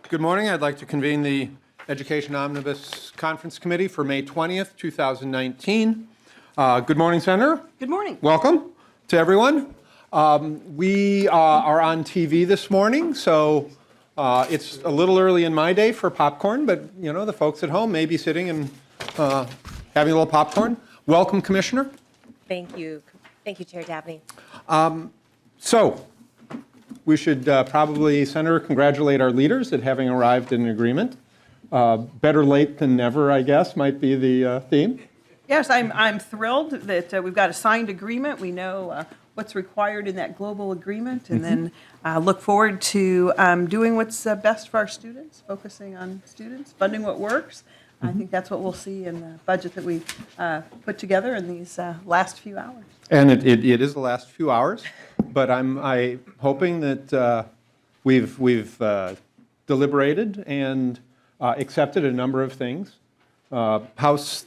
Good morning. I'd like to convene the Education Omnibus Conference Committee for May 20th, 2019. Good morning, Senator. Good morning. Welcome to everyone. We are on TV this morning, so it's a little early in my day for popcorn, but you know, the folks at home may be sitting and having a little popcorn. Welcome, Commissioner. Thank you. Thank you, Chair Davnie. So we should probably, Senator, congratulate our leaders at having arrived at an agreement. Better late than never, I guess, might be the theme. Yes, I'm thrilled that we've got a signed agreement. We know what's required in that global agreement, and then look forward to doing what's best for our students, focusing on students, funding what works. I think that's what we'll see in the budget that we put together in these last few hours. And it is the last few hours, but I'm hoping that we've deliberated and accepted a number of things. House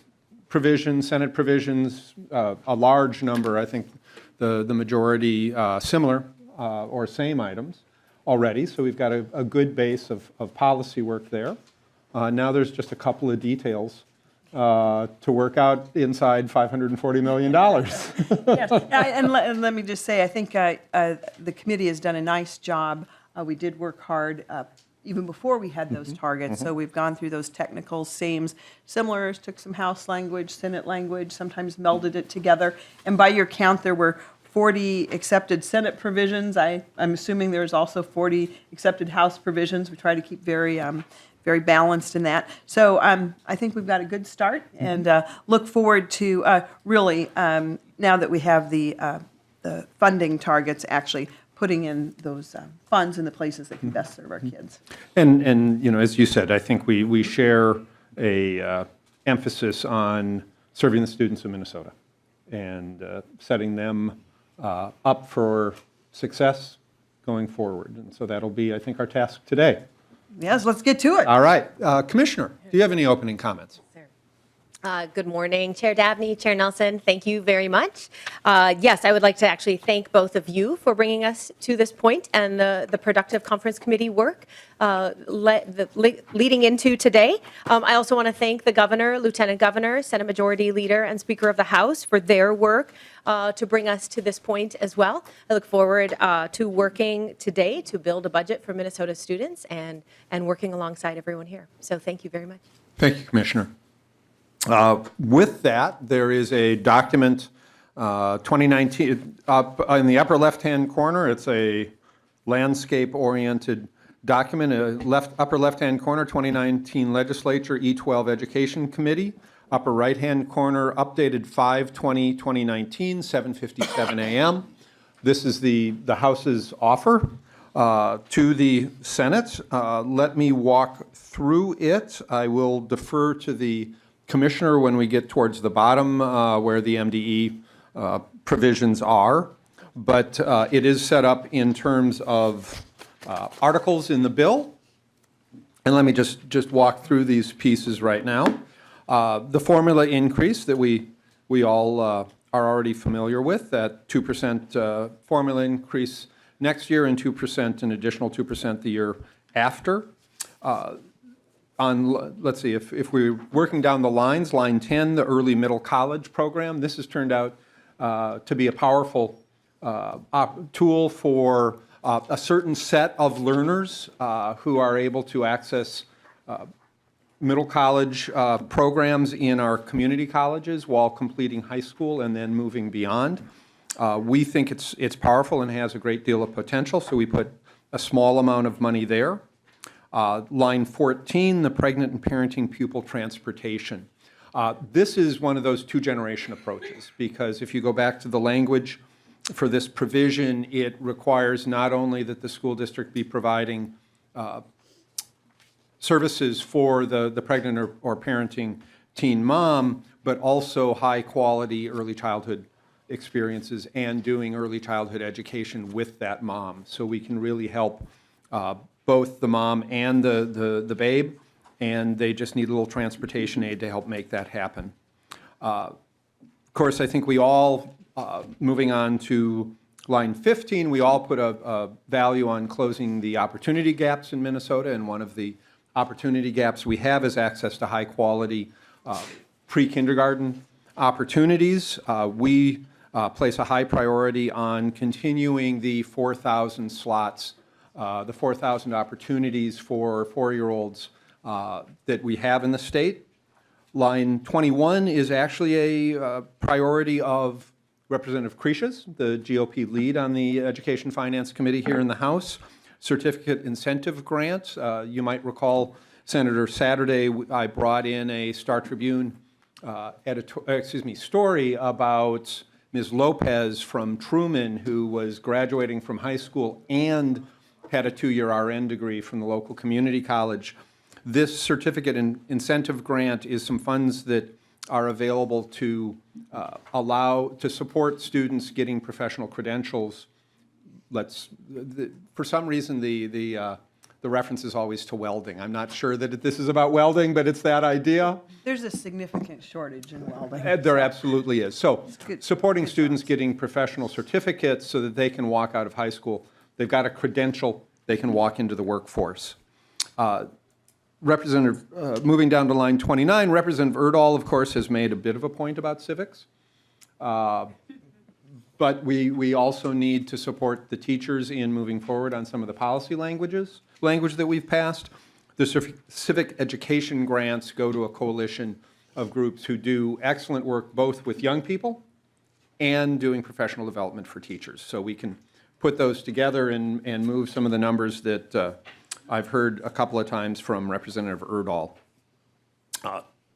provisions, Senate provisions, a large number, I think the majority similar or same items already, so we've got a good base of policy work there. Now there's just a couple of details to work out inside $540 million. Yes, and let me just say, I think the committee has done a nice job. We did work hard even before we had those targets, so we've gone through those technical sames, similars, took some House language, Senate language, sometimes melded it together, and by your count there were 40 accepted Senate provisions. I'm assuming there's also 40 accepted House provisions. We try to keep very balanced in that. So I think we've got a good start, and look forward to really, now that we have the funding targets, actually putting in those funds in the places that can best serve our kids. And you know, as you said, I think we share a emphasis on serving the students of Minnesota and setting them up for success going forward. And so that'll be, I think, our task today. Yes, let's get to it. All right. Commissioner, do you have any opening comments? Good morning, Chair Davnie, Chair Nelson. Thank you very much. Yes, I would like to actually thank both of you for bringing us to this point and the productive conference committee work leading into today. I also want to thank the governor, lieutenant governor, Senate Majority Leader, and Speaker of the House for their work to bring us to this point as well. I look forward to working today to build a budget for Minnesota students and working alongside everyone here. So thank you very much. Thank you, Commissioner. With that, there is a document 2019 up in the upper left-hand corner. It's a landscape-oriented document. Upper left-hand corner, 2019 Legislature E12 Education Committee. Upper right-hand corner, updated 5/20/2019, 7:57 a.m. This is the House's offer to the Senate. Let me walk through it. I will defer to the Commissioner when we get towards the bottom where the MDE provisions are, but it is set up in terms of articles in the bill. And let me just walk through these pieces right now. The formula increase that we all are already familiar with, that 2% formula increase next year and 2%, an additional 2% the year after. Let's see, if we're working down the lines, line 10, the early middle college program, this has turned out to be a powerful tool for a certain set of learners who are able to access middle college programs in our community colleges while completing high school and then moving beyond. We think it's powerful and has a great deal of potential, so we put a small amount of money there. Line 14, the pregnant and parenting pupil transportation. This is one of those two-generation approaches, because if you go back to the language for this provision, it requires not only that the school district be providing services for the pregnant or parenting teen mom, but also high-quality early childhood experiences and doing early childhood education with that mom. So we can really help both the mom and the babe, and they just need a little transportation aid to help make that happen. Of course, I think we all, moving on to Line 15, we all put a value on closing the opportunity gaps in Minnesota, and one of the opportunity gaps we have is access to high-quality pre-kindergarten opportunities. We place a high priority on continuing the 4,000 slots, the 4,000 opportunities for 4-year-olds that we have in the state. Line 21 is actually a priority of Representative Creech's, the GOP lead on the Education Finance Committee here in the House. Certificate incentive grants. You might recall, Senator, Saturday I brought in a Star Tribune story about Ms. Lopez from Truman, who was graduating from high school and had a 2-year RN degree from the local community college. This certificate incentive grant is some funds that are available to support students getting professional credentials. For some reason, the reference is always to welding. I'm not sure that this is about welding, but it's that idea. There's a significant shortage in welding. There absolutely is. So supporting students getting professional certificates so that they can walk out of high school. They've got a credential, they can walk into the workforce. Moving down to line 29, Representative Urdahl, of course, has made a bit of a point about civics. But we also need to support the teachers in moving forward on some of the policy language that we've passed. The civic education grants go to a coalition of groups who do excellent work both with young people and doing professional development for teachers. So we can put those together and move some of the numbers that I've heard a couple of times from Representative Urdahl.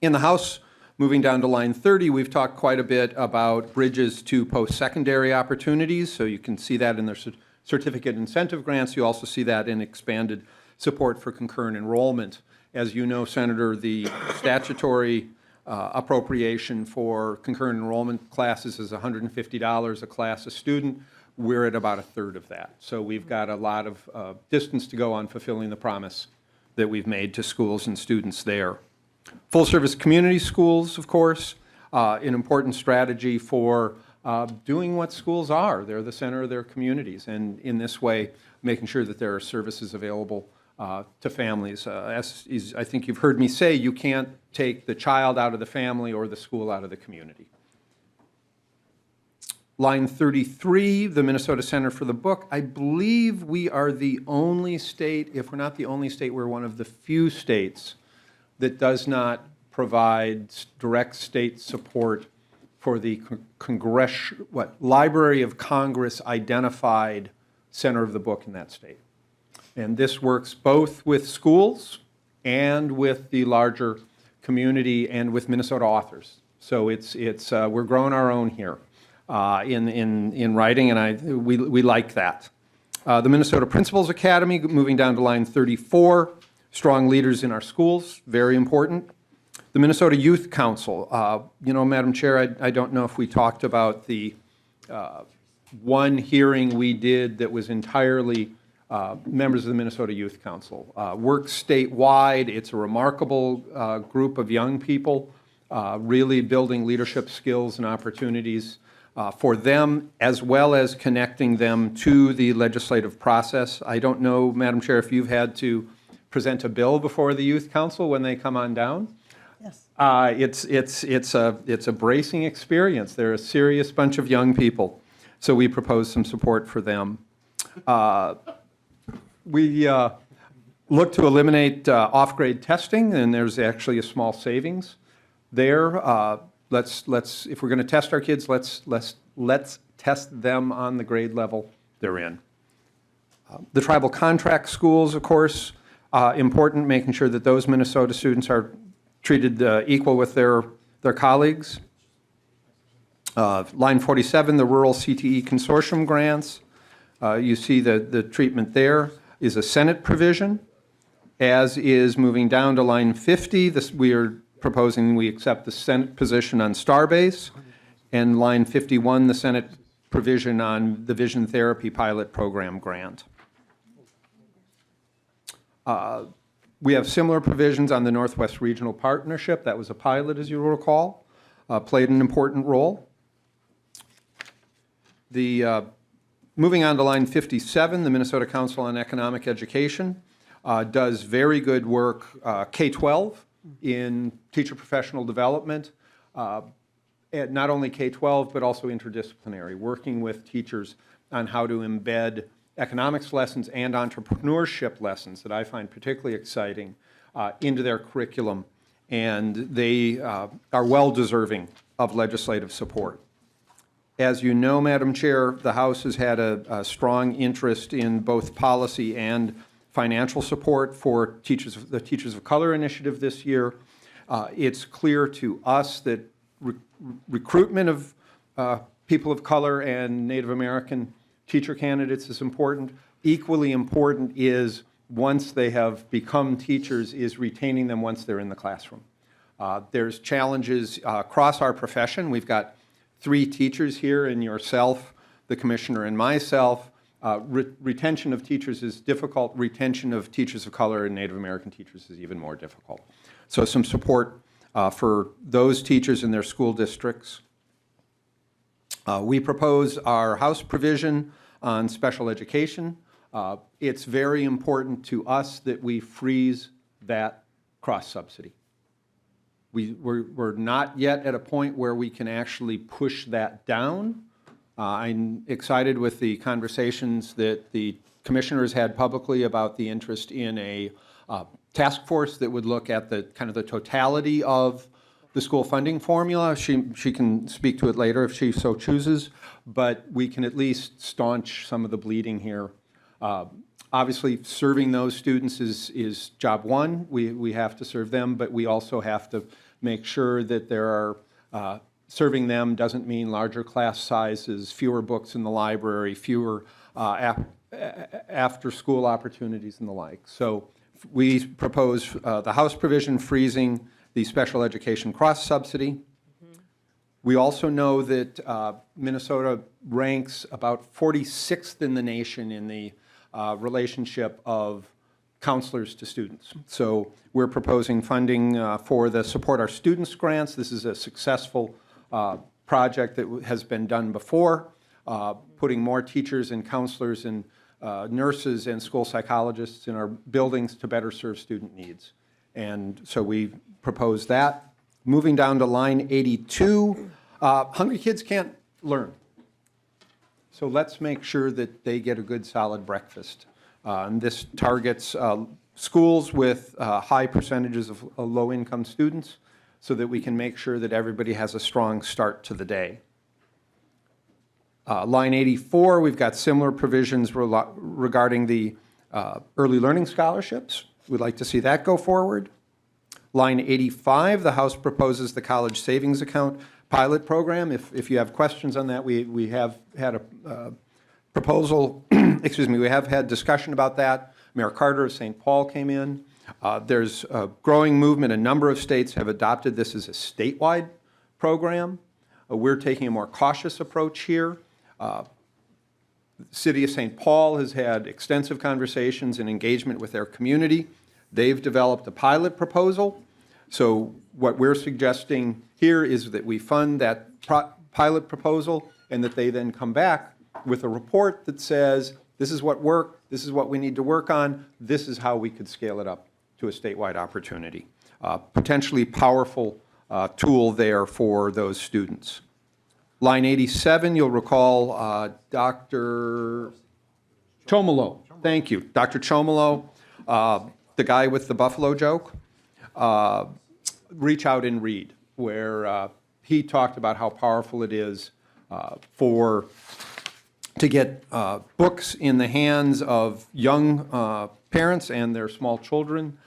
In the House, moving down to line 30, we've talked quite a bit about bridges to post-secondary opportunities, so you can see that in their certificate incentive grants. You also see that in expanded support for concurrent enrollment. As you know, Senator, the statutory appropriation for concurrent enrollment classes is $150 a class a student. We're at about a third of that. So we've got a lot of distance to go on fulfilling the promise that we've made to schools and students there. Full-service community schools, of course, an important strategy for doing what schools are. They're the center of their communities, and in this way, making sure that there are services available to families. As I think you've heard me say, you can't take the child out of the family or the school out of the community. Line 33, the Minnesota Center for the Book. I believe we are the only state, if we're not the only state, we're one of the few states that does not provide direct state support for the Library of Congress identified Center of the Book in that state. And this works both with schools and with the larger community and with Minnesota authors. So we're growing our own here. In writing, and we like that. The Minnesota Principals Academy, moving down to line 34, strong leaders in our schools, very important. The Minnesota Youth Council, Madam Chair, I don't know if we talked about the one hearing we did that was entirely members of the Minnesota Youth Council. Works statewide. It's a remarkable group of young people, really building leadership skills and opportunities for them, as well as connecting them to the legislative process. I don't know, Madam Chair, if you've had to present a bill before the Youth Council when they come on down. Yes. It's a bracing experience. They're a serious bunch of young people, so we propose some support for them. We look to eliminate off-grade testing, and there's actually a small savings there. If we're going to test our kids, let's test them on the grade level they're in. The tribal contract schools, of course, important, making sure that those Minnesota students are treated equal with their colleagues. Line 47, the rural CTE consortium grants. You see the treatment there is a Senate provision, as is moving down to line 50. We are proposing we accept the Senate position on Starbase, and line 51, the Senate provision on the Vision Therapy Pilot Program grant. We have similar provisions on the Northwest Regional Partnership. That was a pilot, as you will recall, played an important role. The Moving on to line 57, the Minnesota Council on Economic Education does very good work, K-12 in teacher professional development, at not only K-12 but also interdisciplinary, working with teachers on how to embed economics lessons and entrepreneurship lessons that I find particularly exciting into their curriculum, and they are well deserving of legislative support. As you know, Madam Chair, the House has had a strong interest in both policy and financial support for the Teachers of Color initiative this year. It's clear to us that recruitment of people of color and Native American teacher candidates is important. Equally important is, once they have become teachers, is retaining them once they're in the classroom. There's challenges across our profession. We've got 3 teachers here, and yourself, the commissioner, and myself. Retention of teachers is difficult. Retention of teachers of color and Native American teachers is even more difficult. So some support for those teachers in their school districts. We propose our House provision on special education. It's very important to us that we freeze that cross-subsidy. We're not yet at a point where we can actually push that down. I'm excited with the conversations that the commissioners had publicly about the interest in a task force that would look at the kind of the totality of the school funding formula. She can speak to it later if she so chooses, but we can at least staunch some of the bleeding here. Obviously, serving those students is job one. We have to serve them, but we also have to make sure that there are, serving them doesn't mean larger class sizes, fewer books in the library, fewer after-school opportunities and the like. So we propose the House provision freezing the special education cross-subsidy. We also know that Minnesota ranks about 46th in the nation in the relationship of counselors to students. So we're proposing funding for the Support Our Students grants. This is a successful project that has been done before, putting more teachers and counselors and nurses and school psychologists in our buildings to better serve student needs. And so we propose that. Moving down to line 82, hungry kids can't learn. So let's make sure that they get a good solid breakfast. And this targets schools with high percentages of low-income students so that we can make sure that everybody has a strong start to the day. Line 84, we've got similar provisions regarding the early learning scholarships. We'd like to see that go forward. Line 85, the House proposes the college savings account pilot program. If you have questions on that, we have had a proposal, excuse me, we have had discussion about that. Mayor Carter of St. Paul came in. There's a growing movement. A number of states have adopted this as a statewide program. We're taking a more cautious approach here. The City of St. Paul has had extensive conversations and engagement with their community. They've developed a pilot proposal. So what we're suggesting here is that we fund that pilot proposal and that they then come back with a report that says, this is what worked, this is what we need to work on, this is how we could scale it up to a statewide opportunity. Potentially powerful tool there for those students. Line 87, you'll recall Dr. Chomolo. Thank you. Dr. Chomolo, the guy with the buffalo joke, Reach Out and Read, where he talked about how powerful it is to get books in the hands of young parents and their small children.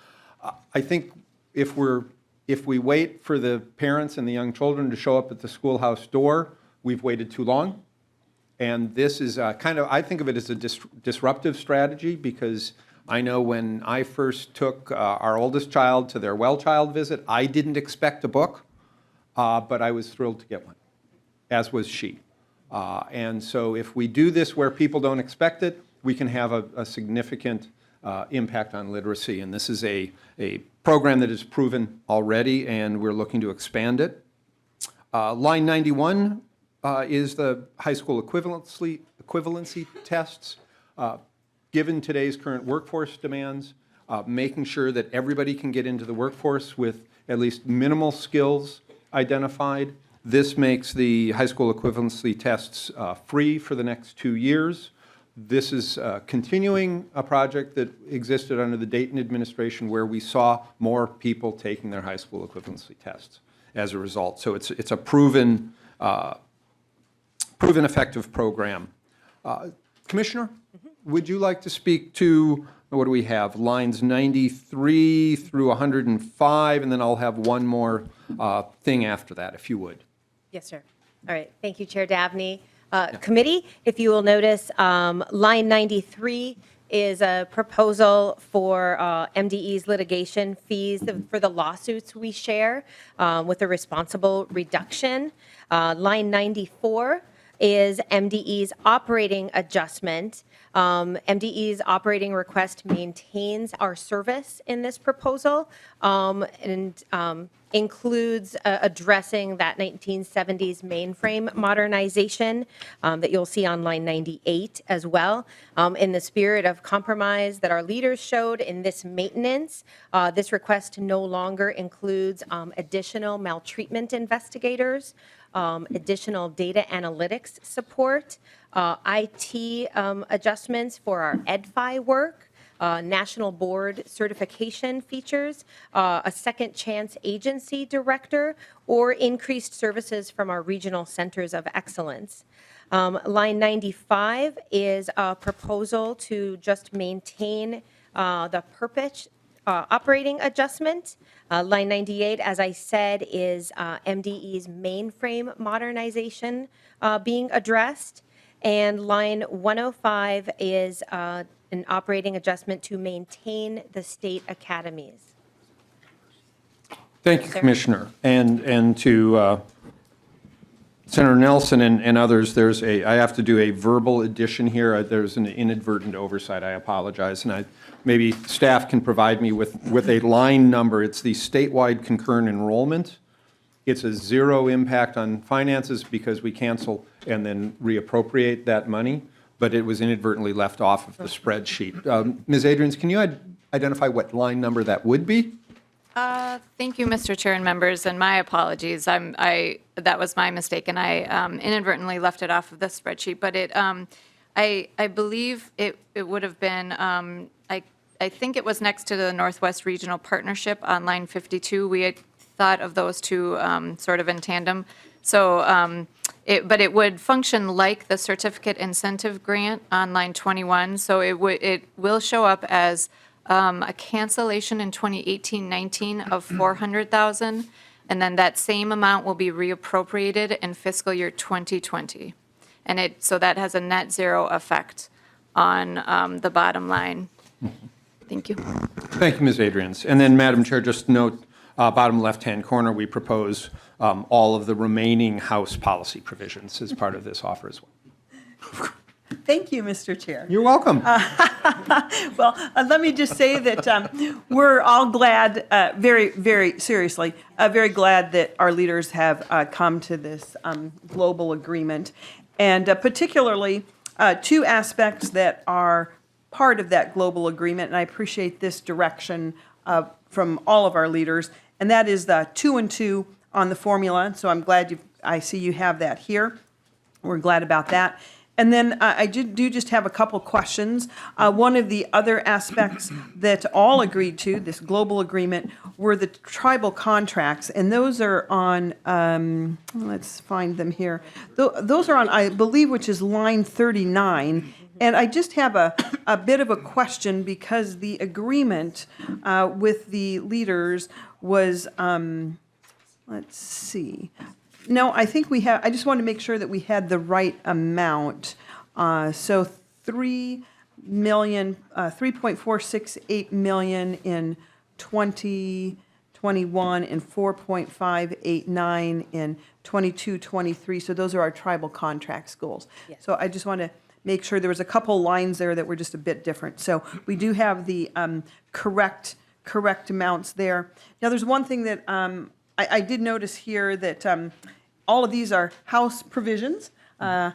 I think if we wait for the parents and the young children to show up at the schoolhouse door, we've waited too long. And this is kind of, I think of it as a disruptive strategy, because I know when I first took our oldest child to their well child visit, I didn't expect a book, but I was thrilled to get one, as was she. And so if we do this where people don't expect it, we can have a significant impact on literacy. And this is a program that is proven already, and we're looking to expand it. Line 91, is the high school equivalency tests. Given today's current workforce demands, making sure that everybody can get into the workforce with at least minimal skills identified. This makes the high school equivalency tests free for the next 2 years. This is continuing a project that existed under the Dayton administration where we saw more people taking their high school equivalency tests as a result. So it's a proven effective program. Commissioner, would you like to speak to, what do we have, lines 93 through 105, and then I'll have one more thing after that, if you would. Yes, sir. All right. Thank you, Chair Davnie. Committee, if you will notice, line 93 is a proposal for MDE's litigation fees for the lawsuits we share with a responsible reduction. Line 94 is MDE's operating adjustment. MDE's operating request maintains our service in this proposal and includes addressing that 1970s mainframe modernization that you'll see on line 98 as well. In the spirit of compromise that our leaders showed in this maintenance, this request no longer includes additional maltreatment investigators, additional data analytics support, IT adjustments for our EdFi work, national board certification features, a second chance agency director, or increased services from our regional centers of excellence. Line 95 is a proposal to just maintain the perpetual operating adjustment. Line 98, as I said, is MDE's mainframe modernization being addressed. And line 105 is an operating adjustment to maintain the state academies. Thank you, Commissioner. And to Senator Nelson and others, I have to do a verbal addition here. There's an inadvertent oversight. I apologize. And maybe staff can provide me with a line number. It's the statewide concurrent enrollment. It's a zero impact on finances because we cancel and then reappropriate that money, but it was inadvertently left off of the spreadsheet. Ms. Adrians, can you identify what line number that would be? Thank you, Mr. Chair and members, and my apologies. That was my mistake, and I inadvertently left it off of the spreadsheet. But I believe it would have been. I think it was next to the Northwest Regional Partnership on line 52. We had thought of those two sort of in tandem. So, but it would function like the certificate incentive grant on line 21. So it will show up as a cancellation in 2018-19 of $400,000, and then that same amount will be reappropriated in fiscal year 2020. And so that has a net zero effect on the bottom line. Thank you. Thank you, Ms. Adrians. And then, Madam Chair, just note, bottom left-hand corner, we propose all of the remaining House policy provisions as part of this offer as well. Thank you, Mr. Chair. You're welcome. Well, let me just say that we're all glad, very, very seriously, very glad that our leaders have come to this global agreement. And particularly, two aspects that are part of that global agreement, and I appreciate this direction from all of our leaders, and that is the 2 and 2 on the formula. So I'm glad I see you have that here. We're glad about that. And then I do just have a couple questions. One of the other aspects that all agreed to, this global agreement, were the tribal contracts. And those are on, let's find them here. Those are on, I believe, which is line 39. And I just have a bit of a question because the agreement with the leaders was, let's see. No, I think we have, I just wanted to make sure that we had the right amount. So 3.468 million in 2021 and 4.589 in 22-23. So those are our tribal contract schools. Yes. So I just want to make sure there was a couple lines there that were just a bit different. So we do have the correct amounts there. Now there's one thing that I did notice here that all of these are House provisions, but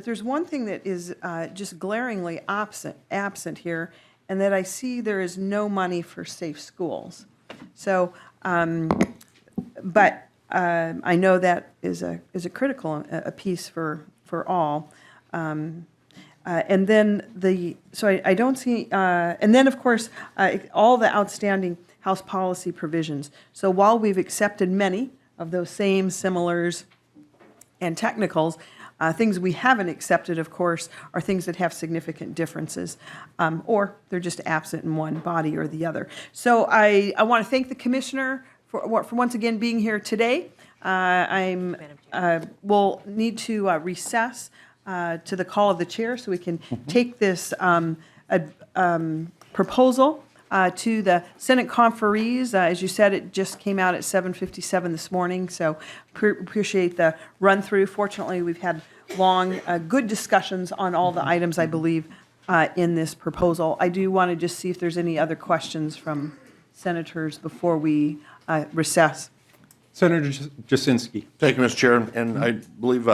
there's one thing that is just glaringly absent here, and that I see there is no money for safe schools. So, but I know that is a critical a piece for all. And then I don't see, and then of course, all the outstanding House policy provisions. So while we've accepted many of those same similars and technicals, things we haven't accepted, of course, are things that have significant differences, or they're just absent in one body or the other. So I want to thank the commissioner for once again being here today. We'll need to recess to the call of the chair so we can take this proposal to the Senate conferees. As you said, it just came out at 7:57 this morning, so appreciate the run-through. Fortunately, we've had long, good discussions on all the items, I believe, in this proposal. I do want to just see if there's any other questions from senators before we recess. Senator Jasinski. Thank you, Mr. Chair. And I believe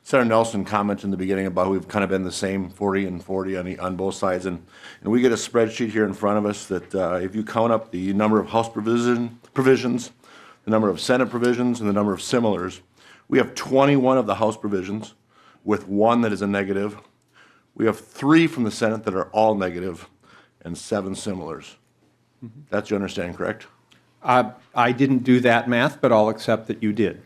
Senator Nelson commented in the beginning about we've kind of been the same 40 and 40 on both sides. And we get a spreadsheet here in front of us that if you count up the number of House provisions, the number of Senate provisions, and the number of similars, we have 21 of the House provisions with one that is a negative. We have 3 from the Senate that are all negative and 7 similars. That's your understanding, correct? I didn't do that math, but I'll accept that you did.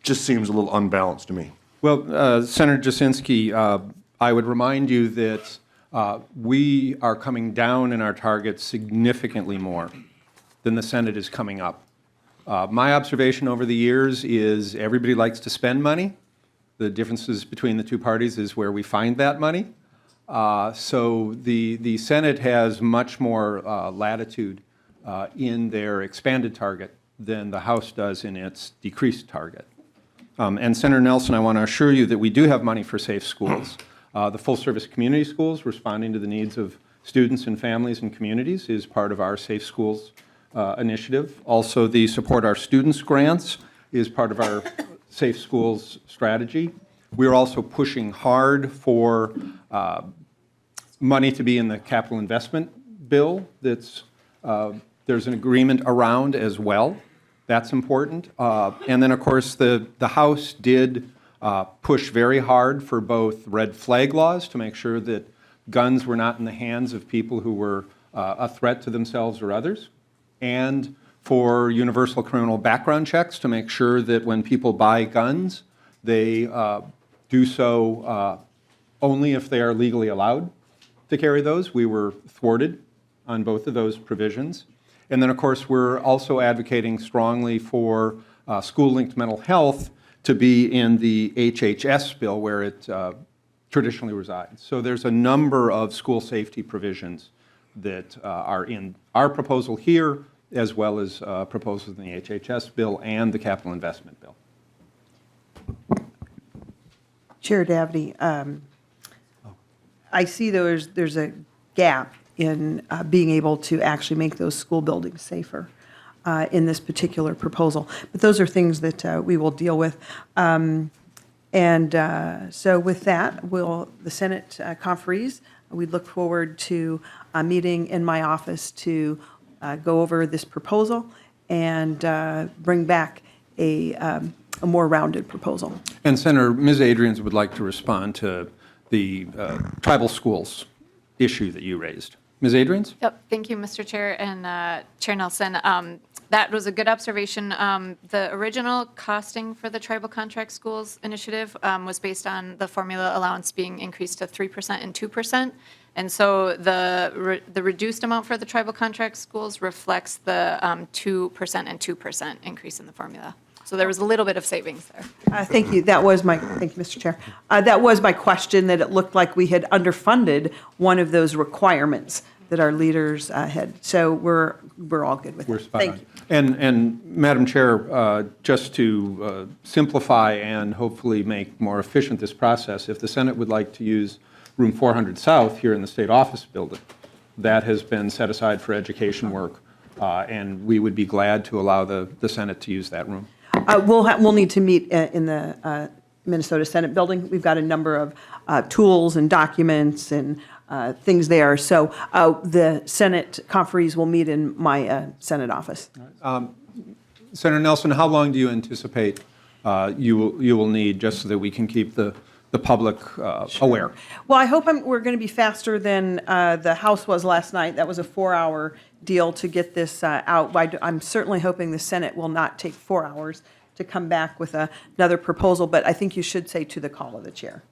Just seems a little unbalanced to me. Well, Senator Jasinski, I would remind you that we are coming down in our targets significantly more than the Senate is coming up. My observation over the years is everybody likes to spend money. The differences between the two parties is where we find that money. So the Senate has much more latitude in their expanded target than the House does in its decreased target. And Senator Nelson, I want to assure you that we do have money for safe schools. The full-service community schools, responding to the needs of students and families and communities, is part of our Safe Schools initiative. Also, the Support Our Students grants is part of our Safe Schools strategy. We are also pushing hard for money to be in the capital investment bill that's there's an agreement around as well. That's important. And then, of course, the House did push very hard for both red flag laws to make sure that guns were not in the hands of people who were a threat to themselves or others, and for universal criminal background checks to make sure that when people buy guns, they do so only if they are legally allowed to carry those. We were thwarted on both of those provisions. And then, of course, we're also advocating strongly for school-linked mental health to be in the HHS bill where it traditionally resides. So there's a number of school safety provisions that are in our proposal here, as well as proposals in the HHS bill and the capital investment bill. Chair Davnie, I see there's a gap in being able to actually make those school buildings safer in this particular proposal. But those are things that we will deal with. So with that, the Senate conferees, we look forward to a meeting in my office to go over this proposal and bring back a more rounded proposal. And Senator, Ms. Adrians would like to respond to the tribal schools issue that you raised. Ms. Adrians? Yep, thank you, Mr. Chair and Chair Nelson. That was a good observation. The original costing for the tribal contract schools initiative was based on the formula allowance being increased to 3% and 2%. And so the reduced amount for the tribal contract schools reflects the 2% and 2% increase in the formula. So there was a little bit of savings there. Thank you. Thank you, Mr. Chair. That was my question, that it looked like we had underfunded one of those requirements that our leaders had. So we're all good with We're that. spot Thank on. you. And Madam Chair, just to simplify and hopefully make more efficient this process, if the Senate would like to use room 400 South here in the State Office Building, that has been set aside for education work and we would be glad to allow the Senate to use that room. We'll need to meet in the Minnesota Senate building. We've got a number of tools and documents and things there. So the Senate conferees will meet in my Senate office. Senator Nelson, how long do you anticipate you will need, just so that we can keep the public aware? Well, I hope we're going to be faster than the House was last night. That was a 4-hour deal to get this out. I'm certainly hoping the Senate will not take 4 hours to come back with another proposal, but I think you should say to the call of the chair.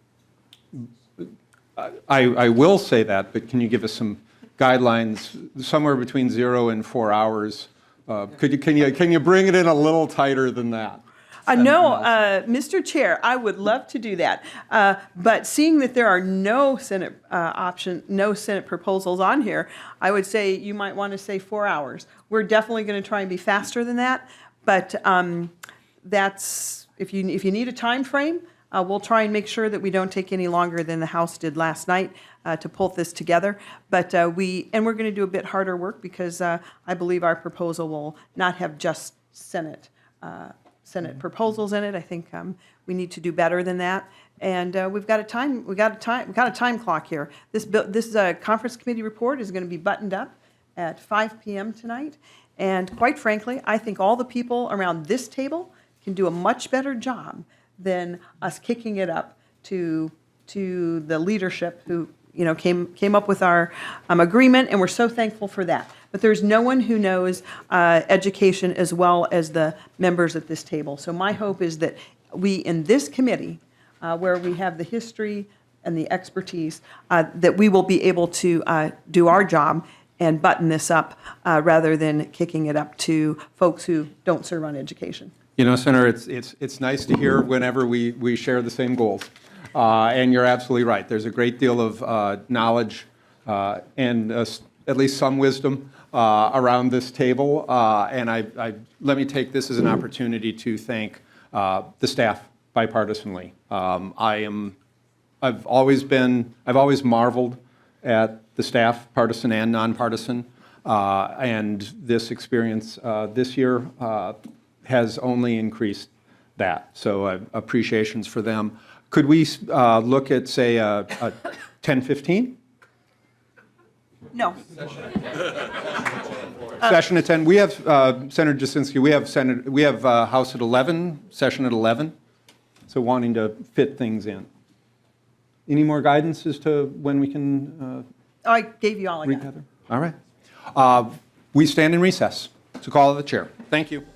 I will say that, but can you give us some guidelines, somewhere between 0 and 4 hours? Can you bring it in a little tighter than that? No, Mr. Chair, I would love to do that. But seeing that there are no Senate no Senate proposals on here, I would say you might want to say 4 hours. We're definitely going to try and be faster than that, but that's, if you need a time frame, we'll try and make sure that we don't take any longer than the House did last night to pull this together. But we're going to do a bit harder work because I believe our proposal will not have just Senate proposals in it. I think we need to do better than that. And we've got a time clock here. This conference committee report is going to be buttoned up at 5 p.m. tonight. And quite frankly, I think all the people around this table can do a much better job than us kicking it up to the leadership who came up with our agreement, and we're so thankful for that. But there's no one who knows education as well as the members at this table. So my hope is that we, in this committee, where we have the history and the expertise, that we will be able to do our job and button this up rather than kicking it up to folks who don't serve on education. Senator, it's nice to hear whenever we share the same goals. And you're absolutely right. There's a great deal of knowledge and at least some wisdom around this table. And let me take this as an opportunity to thank the staff bipartisanly. I've always marveled at the staff, partisan and nonpartisan, and this experience this year has only increased that. So appreciations for them. Could we look at, say, 10:15? No. Session at 10. We have, Senator Jasinski, we have House at 11, session at 11, so wanting to fit things in. Any more guidance as to when we can I gave you all I got. regather? All right. We stand in recess. It's a call of the chair. Thank you.